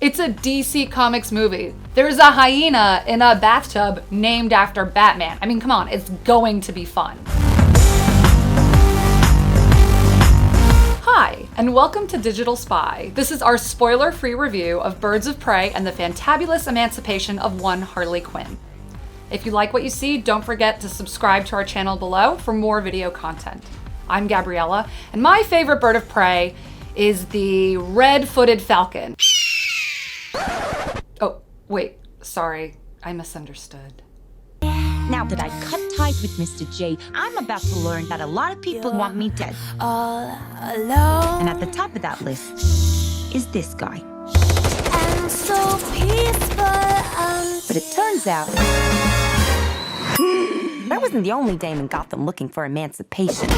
It's a DC Comics movie. There's a hyena in a bathtub named after Batman. I mean, come on, it's going to be fun. Hi, and welcome to Digital Spy. This is our spoiler-free review of Birds of Prey and the fantabulous emancipation of one Harley Quinn. If you like what you see, don't forget to subscribe to our channel below for more video content. I'm Gabriella, and my favorite bird of prey is the red-footed falcon. Oh, wait, sorry, I misunderstood. Now that I cut ties with Mr. J, I'm about to learn that a lot of people want me dead. All alone. And at the top of that list is this guy. And so peaceful. But it turns out I wasn't the only dame in Gotham looking for emancipation.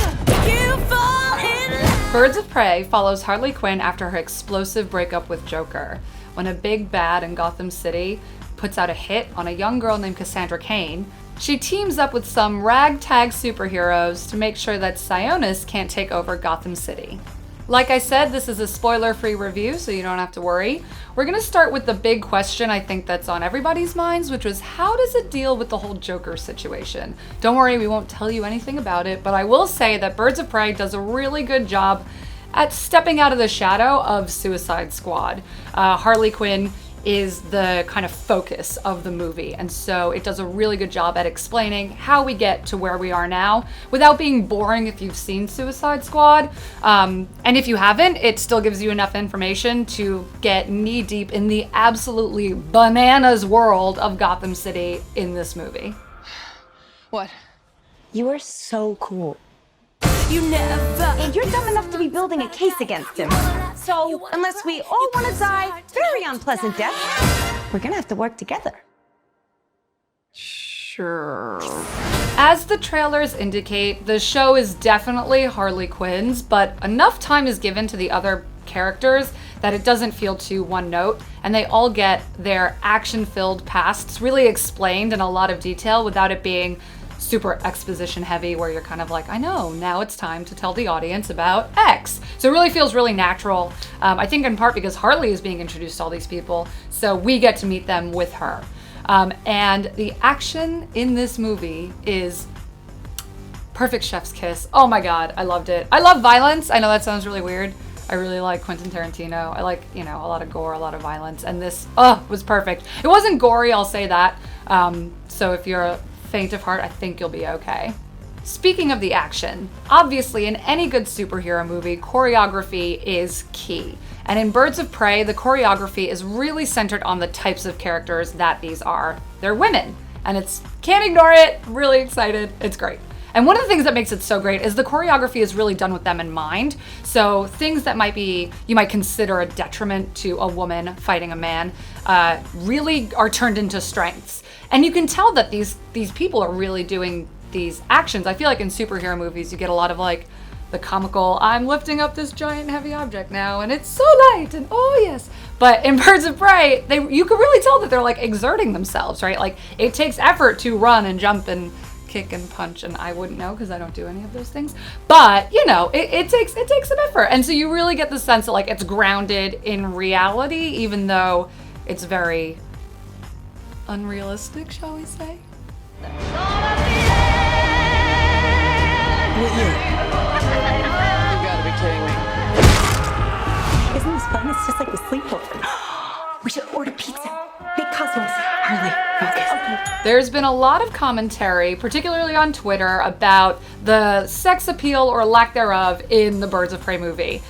You fall in. Birds of Prey follows Harley Quinn after her explosive breakup with Joker, when a big bad in Gotham City puts out a hit on a young girl named Cassandra Cain. She teams up with some ragtag superheroes to make sure that Sionis can't take over Gotham City. Like I said, this is a spoiler-free review, so you don't have to worry. We're gonna start with the big question I think that's on everybody's minds, which was how does it deal with the whole Joker situation? Don't worry, we won't tell you anything about it, but I will say that Birds of Prey does a really good job at stepping out of the shadow of Suicide Squad. Harley Quinn is the kind of focus of the movie, and so it does a really good job at explaining how we get to where we are now without being boring if you've seen Suicide Squad. And if you haven't, it still gives you enough information to get knee deep in the absolutely bananas world of Gotham City in this movie. What? You are so cool. You never. And you're dumb enough to be building a case against him. So, unless we all want to die very unpleasant deaths, we're gonna have to work together. Sure. As the trailers indicate, the show is definitely Harley Quinn's, but enough time is given to the other characters that it doesn't feel too one note, and they all get their action-filled pasts really explained in a lot of detail without it being super exposition heavy where you're kind of like, I know, now it's time to tell the audience about X. So it really feels really natural. I think in part because Harley is being introduced to all these people, so we get to meet them with her. And the action in this movie is perfect chef's kiss. Oh my God, I loved it. I love violence. I know that sounds really weird. I really like Quentin Tarantino. I like, a lot of gore, a lot of violence, and this, was perfect. It wasn't gory, I'll say that. So if you're faint of heart, I think you'll be okay. Speaking of the action, obviously in any good superhero movie, choreography is key. And in Birds of Prey, the choreography is really centered on the types of characters that these are. They're women, and can't ignore it. I'm really excited. It's great. And one of the things that makes it so great is the choreography is really done with them in mind. So things that you might consider a detriment to a woman fighting a man, really are turned into strengths. And you can tell that these people are really doing these actions. I feel like in superhero movies, you get a lot of like the comical, I'm lifting up this giant heavy object now and it's so light and oh yes. But in Birds of Prey, you can really tell that they're like exerting themselves, right? Like it takes effort to run and jump and kick and punch, and I wouldn't know because I don't do any of those things. But it takes some effort, and so you really get the sense that like it's grounded in reality, even though it's very unrealistic, shall we say? What year? You gotta be kidding me. Isn't this fun? It's just like a sleepover. We should order pizza. Big Cosmos. Harley, focus. There's been a lot of commentary, particularly on Twitter, about the sex appeal or lack thereof in the Birds of Prey movie.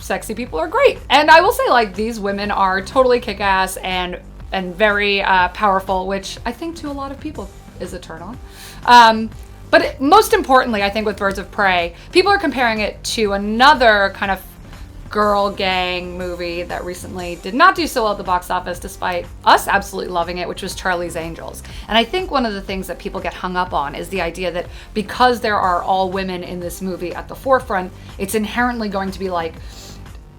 Sexy people are great. And I will say, like, these women are totally kick-ass and very powerful, which I think to a lot of people is a turn on. But most importantly, I think with Birds of Prey, people are comparing it to another kind of girl gang movie that recently did not do so well at the box office despite us absolutely loving it, which was Charlie's Angels. And I think one of the things that people get hung up on is the idea that because there are all women in this movie at the forefront, it's inherently going to be like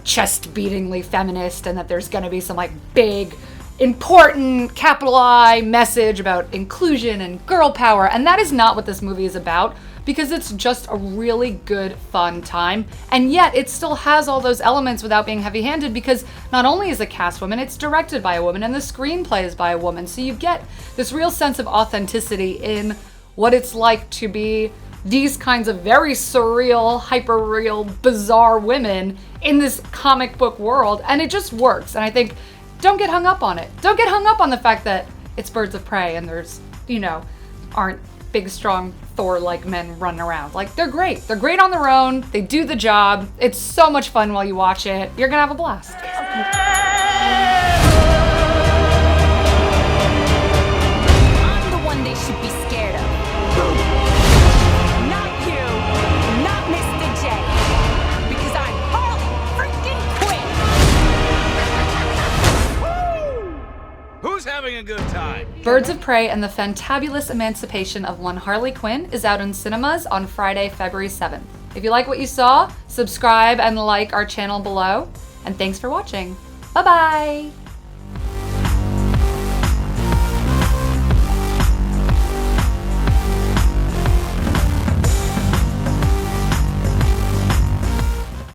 chest-beatingly feminist, and that there's going to be some like big important capital I message about inclusion and girl power, and that is not what this movie is about. because it's just a really good, fun time. And yet it still has all those elements without being heavy-handed, because not only is the cast woman, it's directed by a woman and the screenplay is by a woman. So you get this real sense of authenticity in what it's like to be these kinds of very surreal, hyper-real, bizarre women in this comic book world. And it just works. And I think, don't get hung up on it. Don't get hung up on the fact that it's Birds of Prey and there's, aren't big, strong Thor-like men running around. Like, they're great. They're great on their own. They do the job. It's so much fun while you watch it. You're gonna have a blast. I'm the one they should be scared of. Not you, not Mr. J. Because I'm Harley freaking Quinn. Who's having a good time? Birds of Prey and the Fantabulous Emancipation of One Harley Quinn is out in cinemas on Friday, February 7th. If you like what you saw, subscribe and like our channel below. And thanks for watching. Bye-bye!